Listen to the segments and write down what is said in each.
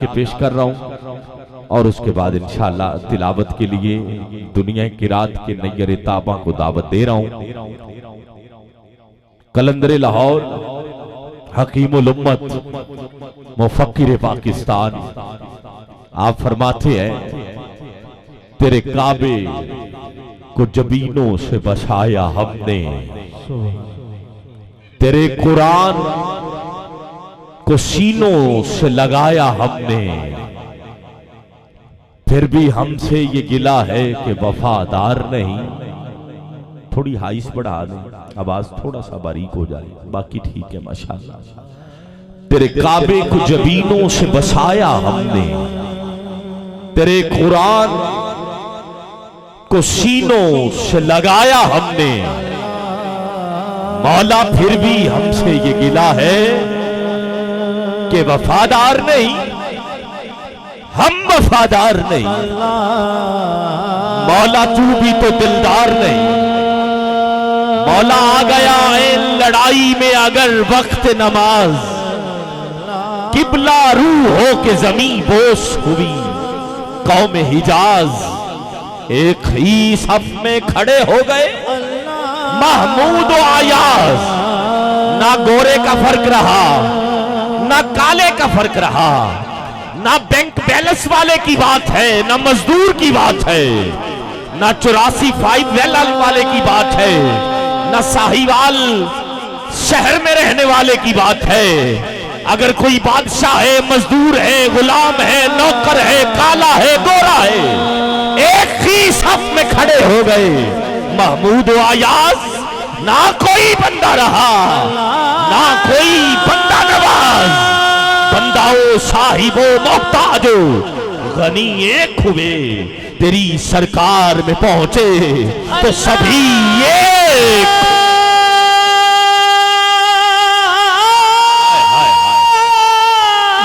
के पेश कर रहा हूं और उसके बाद इंशाअल्लाह तिलावत के लिए दुनिया की रात के नैयर ताबा को दावत दे रहा हूं। कलंदर लाहौर, हकीमुल उम्मत, मुफक्किर पाकिस्तान, आप फरमाते हैं तेरे काबे को जबीनों से बसाया हमने, तेरे कुरान को सीनों से लगाया हमने, फिर भी हमसे ये गिला है कि वफादार नहीं। थोड़ी हाइस बढ़ा दें, आवाज थोड़ा सा बारीक हो जाए, बाकी ठीक है माशाअल्लाह। तेरे काबे को जबीनों से बसाया हमने, तेरे कुरान को सीनों से लगाया हमने, मौला फिर भी हमसे ये गिला है कि वफादार नहीं, हम वफादार नहीं। मौला तू भी तो दिलदार नहीं। मौला आ गया है लड़ाई में अगर वक्त नमाज, किबला रूह हो के जमी बोस हुई कौम हिजाज, एक ही सफ में खड़े हो गए महमूद व आयाज। ना गोरे का फर्क रहा, ना काले का फर्क रहा, ना बैंक बैलेंस वाले की बात है, ना मजदूर की बात है, ना 84 वेला वाले की बात है, ना साहिवाल शहर में रहने वाले की बात है। अगर कोई बादशाह है, मजदूर है, गुलाम है, नौकर है, काला है, गोरा है, एक ही सफ में खड़े हो गए महमूद व आयाज। ना कोई बंदा रहा, ना कोई बंदा नवाज, बंदाओ साहिबो मोहताजो गनी एक हुए तेरी सरकार में पहुंचे तो सभी एक।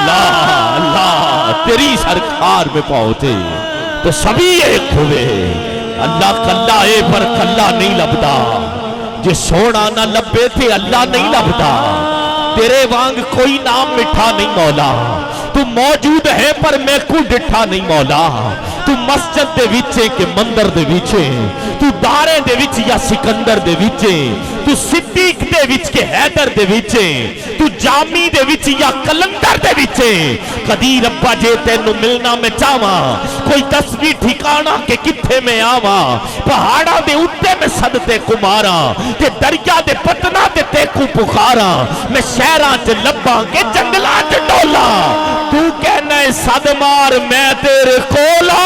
ला ला तेरी सरकार में पहुंचे तो सभी एक हुए। अल्लाह कल्ला है पर कल्ला नहीं लभदा, जे सोना ना लभे थे अल्लाह नहीं लभदा। तेरे वांग कोई नाम मिठा नहीं मौला, तू मौजूद है पर मैं को डिठा नहीं मौला। तू मस्जिद दे विचे के मंदिर दे विचे, तू दारे दे विच या सिकंदर दे विचे, तू सिद्दीक दे विच के हैदर दे विचे, तू जामी दे विच या कलंदर दे विचे। कदी रब्बा जे तेनू मिलना मैं चावा, कोई तस्वीर ठिकाना के किथे में आवा। पहाड़ा दे उत्ते में सदते कुमारा, ते दरिया दे पतना ते तेकू पुकारा। मैं शहरां च लब्बां के जंगलां च डोला, तू कहना है सद मार मैं तेरे कोला।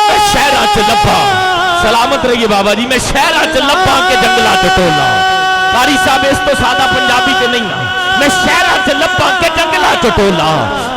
मैं शहरां च लब्बा, सलामत रहिए बाबा जी, मैं शहरां च लब्बा के जंगलां च टोला। कारी साहब इस तो सादा पंजाबी ते नहीं ना। मैं शहरां च लब्बा के जंगलां च टोला,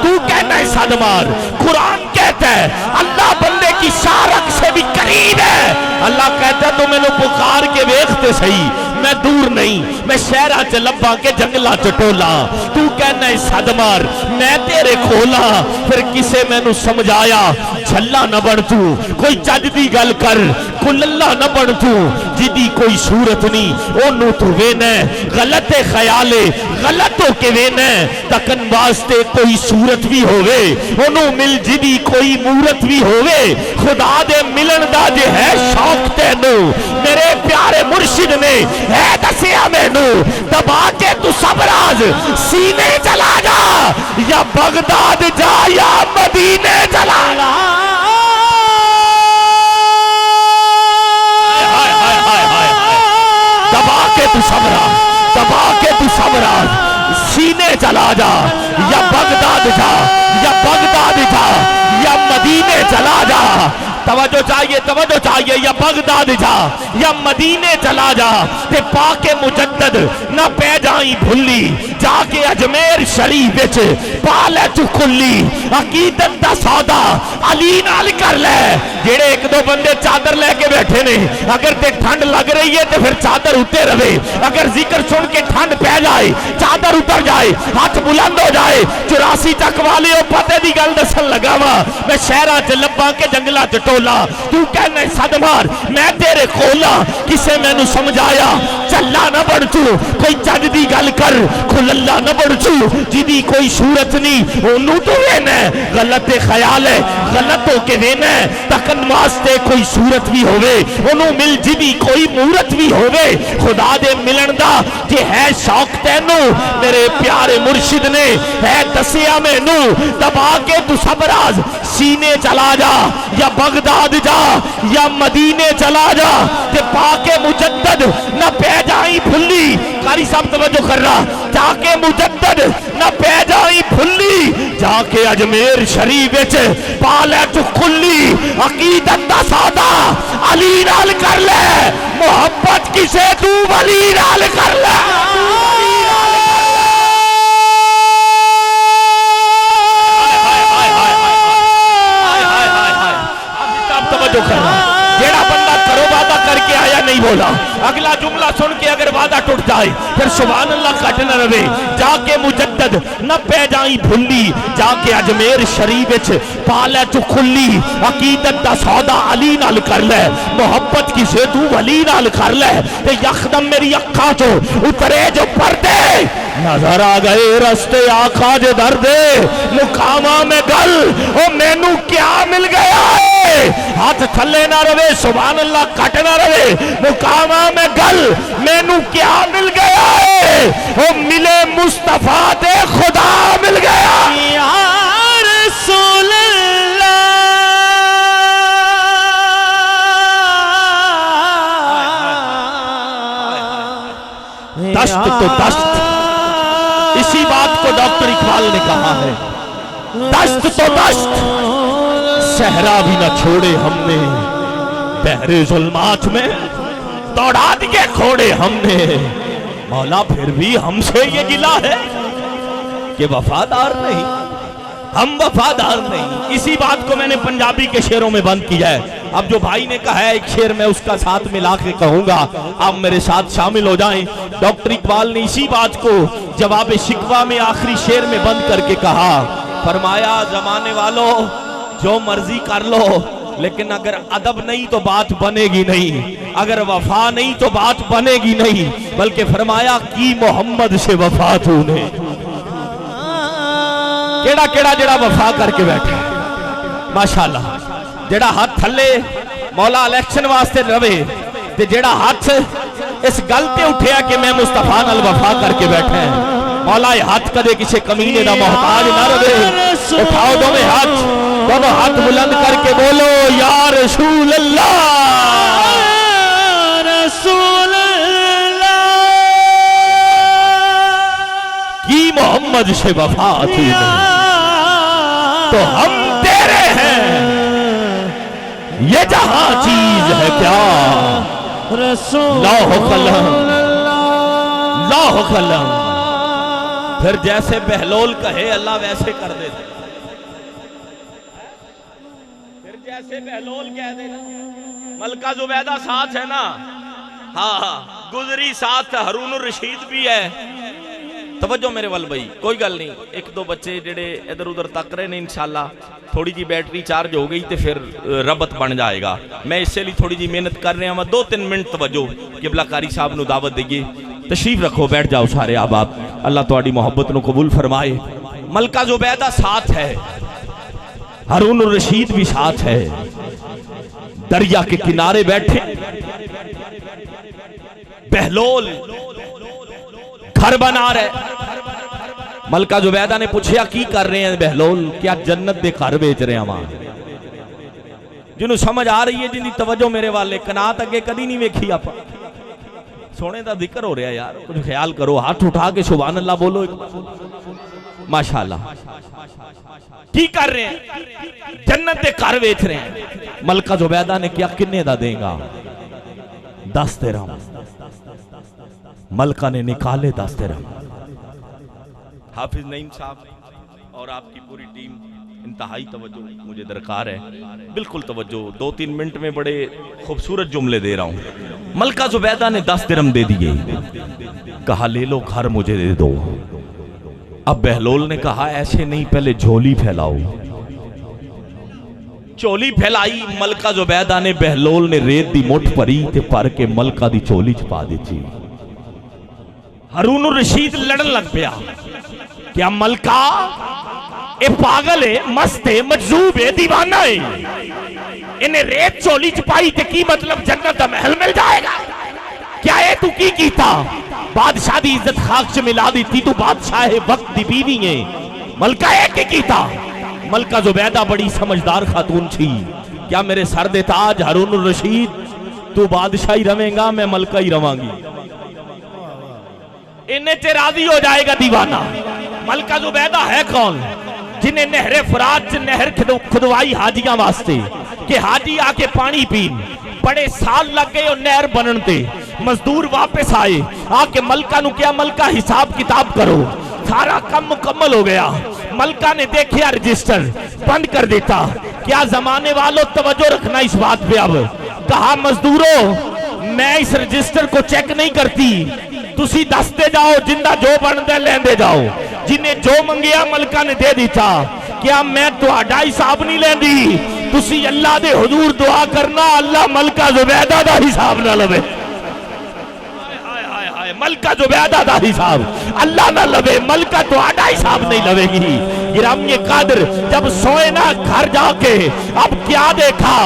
तू कहना है सद मार। कुरान कहता है अल्लाह बंदे की शारक से भी करीब है। अल्लाह कहता है तू मैनू पुकार के वेखते सही, मैं दूर नहीं। मैं शहरा च लब्बा के जंगला च टोला, तू कहना है सद मार मैं तेरे खोला। फिर किसे मैनू समझाया झल्ला न बन तू, कोई चज दी गल कर कुल्ला न बन तू। जिदी कोई सूरत नहीं ओनू तू वेना, गलत ख्याले गलत हो के वेना। तकन वास्ते कोई सूरत भी होवे ओनू मिल, जिदी कोई मूरत भी होवे। खुदा दे मिलन दा जे है शौक तेनू, मेरे प्यारे मुर्शिद ने है दसिया मैनू। दबा के तू सब राज सीने चला जा, या बगदाद जा या मदीने चला जा। दबा के तू सब राज, दबा के तू सब राज सीने चला जा, या बगदाद जा या बगदाद जा या मदीने चला जा। तवज्जो चाहिए, तवज्जो चाहिए। या बगदाद जा या मदीने चला जा, ते पाके मुजद्दद ना पै जाई भुल्ली। जाके अजमेर शरीफ विच पा ले तू खुली। अकीदत दा सौदा अली नाल कर ले। जेड़े एक दो बंदे चादर लेके बैठे ने, अगर ते ठंड लग रही है तो फिर चादर उत्ते रवे। अगर जिक्र सुन के ठंड पै जाए, चादर उतर जाए, हाथ बुलंद हो जाए। 84 चक वाले पते दी गल दसन लगा वा। मैं शहरा च लब्बा के जंगला च टोला, तू कहना सद मार मैं तेरे खोला। किसे मैनू समझाया बन तू, कोई चज दी गल कर, खुलल्ला न बन तू, जिदी कोई सूरत नहीं ओनू तो वेना गलत ख्याल है, गलत हो के वेना तकन वास्ते कोई सूरत भी होवे ओनू मिल, जिदी कोई मूरत भी होवे खुदा दे मिलन दा जे है शौक तैनू मेरे प्यारे मुर्शिद ने है दसिया मैनू, दबा के तू सबराज सीने चला जा या बगदाद जा या मदीने चला जा, ते पाके मुजद्दद न पै जाई भुल्ली। कारी साहब तवज्जो कर रहा, जाके मुजद्दद न पै जाई भुल्ली, जाके अजमेर शरीफ विच पा लै तू खुली, अकीदत दा सौदा अली नाल कर ले, मोहब्बत किसे तू वली नाल कर ले। जेड़ा बंदा करो वादा करके आया नहीं बोला, अगला जुमला सुन के अगर वादा टूट जाए फिर सुभान अल्लाह कट न रवे, जाके मुजद्दद न पै जाई भुल्ली, जाके अजमेर शरीफ विच पा लै तू खुली, अकीदत दा सौदा अली नाल कर ले, मोहब्बत किसे तू वली नाल कर ले, ते यकदम मेरी अखा चो उतरे जो पर्दे, नजर आ गए रस्ते आका जे दर्दे, मुकामा में गल ओ मैनू क्या मिल गया है, हाथ थले ना रवे सुभान अल्लाह कट ना रवे, मुकामा में गल मैनू क्या मिल गया है, ओ मिले मुस्तफा दे खुदा मिल गया या रसूल अल्लाह। दश्त तो दश्त, इसी बात को डॉक्टर इकबाल ने कहा है, दश्त तो दश्त सहरा भी ना छोड़े हमने, बहरे जुल्मात में दौड़ा दिए खोड़े हमने, मौला फिर भी हमसे ये गिला है कि वफादार नहीं, हम वफादार नहीं। इसी बात को मैंने पंजाबी के शेरों में बंद किया है। अब जो भाई ने कहा है एक शेर में उसका साथ मिला के कहूंगा, आप मेरे साथ शामिल हो जाएं। डॉक्टर इकबाल ने इसी बात को जवाब शिकवा में आखिरी शेर में बंद करके कहा, फरमाया जमाने वालों जो मर्जी कर लो, लेकिन अगर अदब नहीं तो बात बनेगी नहीं, अगर वफा नहीं तो बात बनेगी नहीं, बल्कि फरमाया की मोहम्मद से वफा तूने, केड़ा केड़ा जेड़ा वफा करके बैठा माशाअल्लाह, जेड़ा हाथ थले मौला इलेक्शन वास्ते रवे, ते जेड़ा हाथ इस गल ते उठिया कि मैं मुस्तफा नाल वफा करके बैठा है, मौला ये हाथ कदे किसी कमीने दा मोहताज ना रवे। उठाओ दोनों हाथ, दोनों हाथ बुलंद करके बोलो या रसूल अल्लाह, रसूल अल्लाह, की मोहम्मद से वफा तूने तो हम तेरे हैं, ये जहां चीज है क्या लौह कलम, लौह कलम। फिर जैसे बहलोल कहे अल्लाह वैसे कर दे, फिर जैसे बहलोल कह दे। मलका जुबैदा साथ है ना, हाँ गुजरी साथ हारून रशीद भी है। तवज्जो मेरे वाल भाई, कोई गल नहीं, एक दो बच्चे जेडे इधर उधर तक रहे ने, इंशाल्लाह थोड़ी जी बैटरी चार्ज हो गई तो फिर रबत बन जाएगा। मैं इससे लिए थोड़ी जी मेहनत कर रहा हूँ। 2-3 मिनट तवज्जो किबला कारी साहब को दावत दईए, तशरीफ रखो, बैठ जाओ सारे आबाब, अल्लाह तुहाडी मोहब्बत को कबूल फरमाए। मलका जुबैदा साथ है, हारून रशीद भी साथ है, दरिया के किनारे बैठे बहलोल घर बना रहे। मलका जुबैदा ने पूछा की कर रहे हैं बहलोल, क्या जन्नत दे घर बेच रहे हैं वहां। जिन्होंने समझ आ रही है, जिंदी तवज्जो मेरे वाले कनात अगे कदी नहीं वेखी, आप सोने का जिक्र हो रहा है यार, कुछ ख्याल करो, हाथ उठा के सुभान अल्लाह बोलो माशाअल्लाह। की कर रहे हैं, जन्नत दे घर बेच रहे हैं। मलका जुबैदा ने क्या किन्ने दा देगा, 10 दिरहम। मलका ने निकाले 10 दिरहम। हाफिज नईम साहब और आपकी पूरी टीम, इंतहाई तवज्जो मुझे दरकार है, बिल्कुल तवज्जो। 2-3 मिनट में बड़े खूबसूरत जुमले दे रहा हूं। मलका जुबैदा ने 10 दिरहम दे दिए, कहा ले लो घर मुझे दे दो। अब बहलोल ने कहा ऐसे नहीं, पहले झोली फैलाओ। चोली फैलाई, मलका जुबैदा ने, बहलोल ने रेत दी मुठ भरी ते भर के मलका दी चोली च पा दी। हारून रशीद लड़न लग पिया। क्या मलका ए पागल है, मस्त है, मजजूब है, दीवाना है, इन्हें रेत चोली च पाई ते की मतलब जन्नत दा महल मिल जाएगा? क्या है तू की कीता? बादशाह दी इज्जत खाक च मिला दी, तू बादशाह है, वक्त दी बीवी है। मलका है की कीता? मलका जुबैदा बड़ी समझदार खातून थी। क्या मेरे सर दे ताज हारून रशीद, तू बादशाह ही रवेगा, मैं मलका ही रवांगी। इन्हें ते राजी हो जाएगा दीवाना। मलका जुबैदा है कौन? जिन्हें नहरे फरात च नहर खुदवाई हाजियां वास्ते कि हाजी आके पानी पीन। बड़े साल लग गए और नहर बनते, मजदूर वापस आए, आके मलका नु क्या मलका हिसाब किताब करो। सारा काम मुकम्मल हो गया। मलका ने देखा रजिस्टर बंद कर देता। क्या जमाने वालों तवज्जो रखना इस बात पे। अब कहा मजदूरों मैं इस रजिस्टर को चेक नहीं करती, तुसी दसते जाओ, जिंदा जो बनता लेंदे जाओ। जिन्हें जो मंगिया मलका ने दे दिता। क्या मैं तुहाडा हिसाब नहीं लेंदी, तुसी अल्लाह दे हुजूर दुआ करना, अल्लाह मलका जुबैदा दा हिसाब ना लवे। मलका जुबैदा दा हिसाब अल्लाह ना लवे, मलका तुहाडा हिसाब नहीं लवेगी। गिरामी कादर जब सोए ना घर जाके, अब क्या देखा?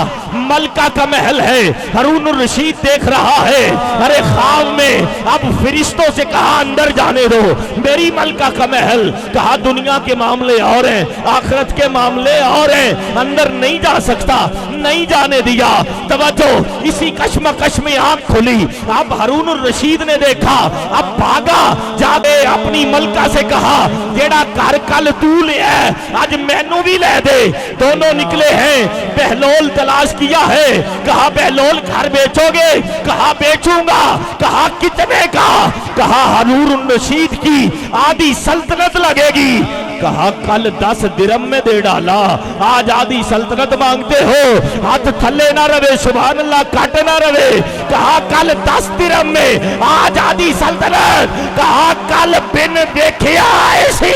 मलका का महल है, हारून रशीद देख रहा है। अरे ख्वाब में अब फरिश्तों से कहा अंदर जाने दो, मेरी मलका का महल। कहा दुनिया के मामले और हैं, आखिरत के मामले और हैं, अंदर नहीं जा सकता, नहीं जाने दिया। तवज्जो, इसी कश्मकश में आंख खुली। अब हारून रशीद ने देखा, अब भागा जाके अपनी मलका से कहा जेड़ा घर कल तू ले आज मैनू भी ले दे। दोनों निकले हैं, बहलोल तलाश किया है। कहा बहलोल घर बेचोगे? कहा बेचूंगा। कहा कितने का? कहा हारून रशीद की आधी सल्तनत लगेगी। कहा कल 10 दिरहम में दे डाला, आज आधी सल्तनत मांगते हो? हाथ थल्ले ना रवे, सुभान अल्लाह, काट ना रवे। कहा कल 10 दिरहम में, आज आधी सल्तनत। कहा कल बिन देखे आए सी,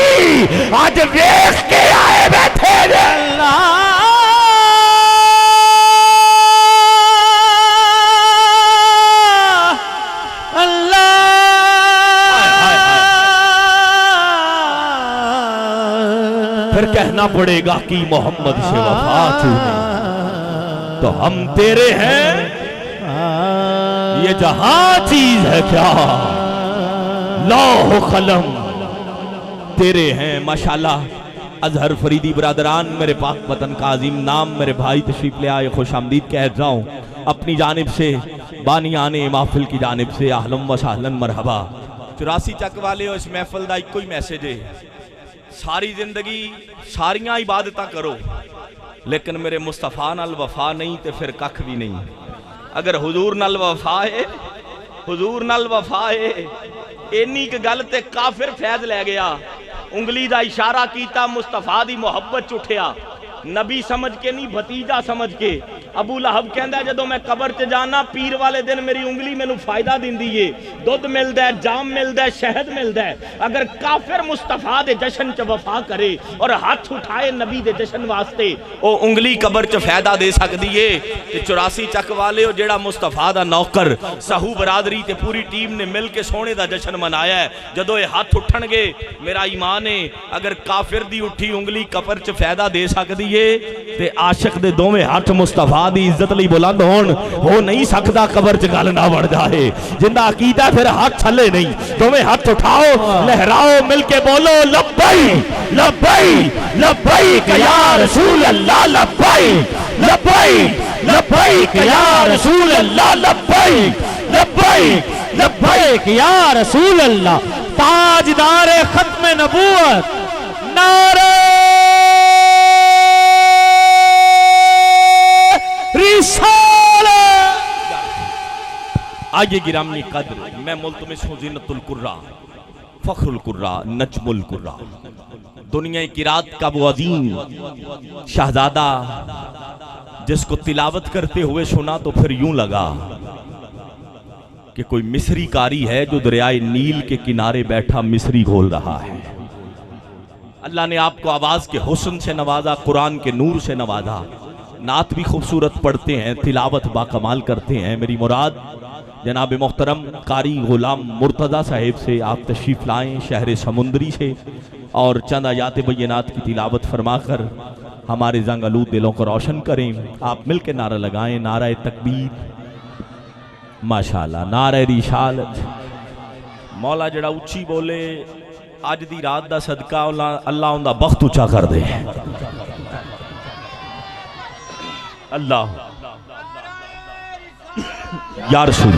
आज देख के आए बैठे। फिर कहना पड़ेगा कि मोहम्मद से वफा तूने, तो हम तेरे हैं, ये जहां चीज है क्या? लौह कलम तेरे हैं। माशाल्लाह अजहर फरीदी बरादरान, मेरे पाक वतन का अजीम नाम, मेरे भाई तशरीफ ले आए, खुश आमदीद कह रहा हूँ अपनी जानिब से, बानियाने महफिल की जानिब से आहलन व सहलन मरहबा। 84 चक वाले इस महफिल का एक ही मैसेज है, सारी जिंदगी सारियां इबादतां करो, लेकिन मेरे मुस्तफा नाल वफा नहीं तो फिर कख भी नहीं। अगर हुजूर नाल वफा है, हुजूर नाल वफा है, इन्नी क गल ते काफिर फैज लै गया। उंगली का इशारा किया, मुस्तफा दी मुहब्बत च उठिया, नबी समझ के नहीं भतीजा समझ के। अबू लहब कहता जदों मैं कबर च जाना, पीर वाले दिन मेरी उंगली मैनू फायदा दिंदी है, दुध मिलता है, जाम मिलता है, शहद मिलता है। अगर काफिर मुस्तफा दे जश्न च वफा करे और हाथ उठाए नबी दे जश्न वास्ते, वो उंगली कबर च फायदा दे सकती है। 84 चक वाले हो जेड़ा मुस्तफा दा नौकर, सहू बरादरी ते पूरी टीम ने मिल के सोने दा जश्न मनाया है। जदों ये हाथ उठणगे, मेरा ईमान है अगर काफिर दी उठी उंगली कबर च फायदा दे सकती है, ते आशिक दे दोवें हाथ मुस्तफा दी इज्जत लई बुलंद होण, हो नहीं सकता कबर च गल ना बढ़ जाए। जिंदा अकीदा फिर हाथ थले नहीं, दोवें हाथ उठाओ, लहराओ, मिलके बोलो लब्बैक लब्बैक लब्बैक या रसूल अल्लाह, लब्बैक लब्बैक लब्बैक या रसूल अल्लाह, लब्बैक लब्बैक लब्बैक या रसूल अल्लाह। ताजदार खत्म नबूवत, नारे आगे गिरामी कद्र, मैं मुल्तमिस हूं ज़ीनतुल कुर्रा, फख्रुल कुर्रा, नजमुल कुर्रा, दुनिया की रात का वो अजीम शहजादा जिसको तिलावत करते हुए सुना तो फिर यूं लगा कि कोई मिस्री कारी है जो दरियाए नील के किनारे बैठा मिस्री घोल रहा है। अल्लाह ने आपको आवाज के हुस्न से नवाजा, कुरान के नूर से नवाजा, नात भी खूबसूरत पढ़ते हैं, तिलावत बाकमाल करते हैं। मेरी मुराद जनाब मोहतरम कारी गुलाम मुर्तज़ा साहिब से आप तशरीफ़ लाएँ शहर समुंदरी से और चंद आयात बैनात की तिलावत फरमाकर हमारे जंगलूद दिलों को रोशन करें। आप मिल के नारा लगाएं, नारा तकबीर, माशाअल्लाह, नारा रिसालत। मौला जड़ा उच्ची बोले अज दी रात दा सदका अल्लाह उनका बख्त उच्चा कर दे। अल्लाह या रसूल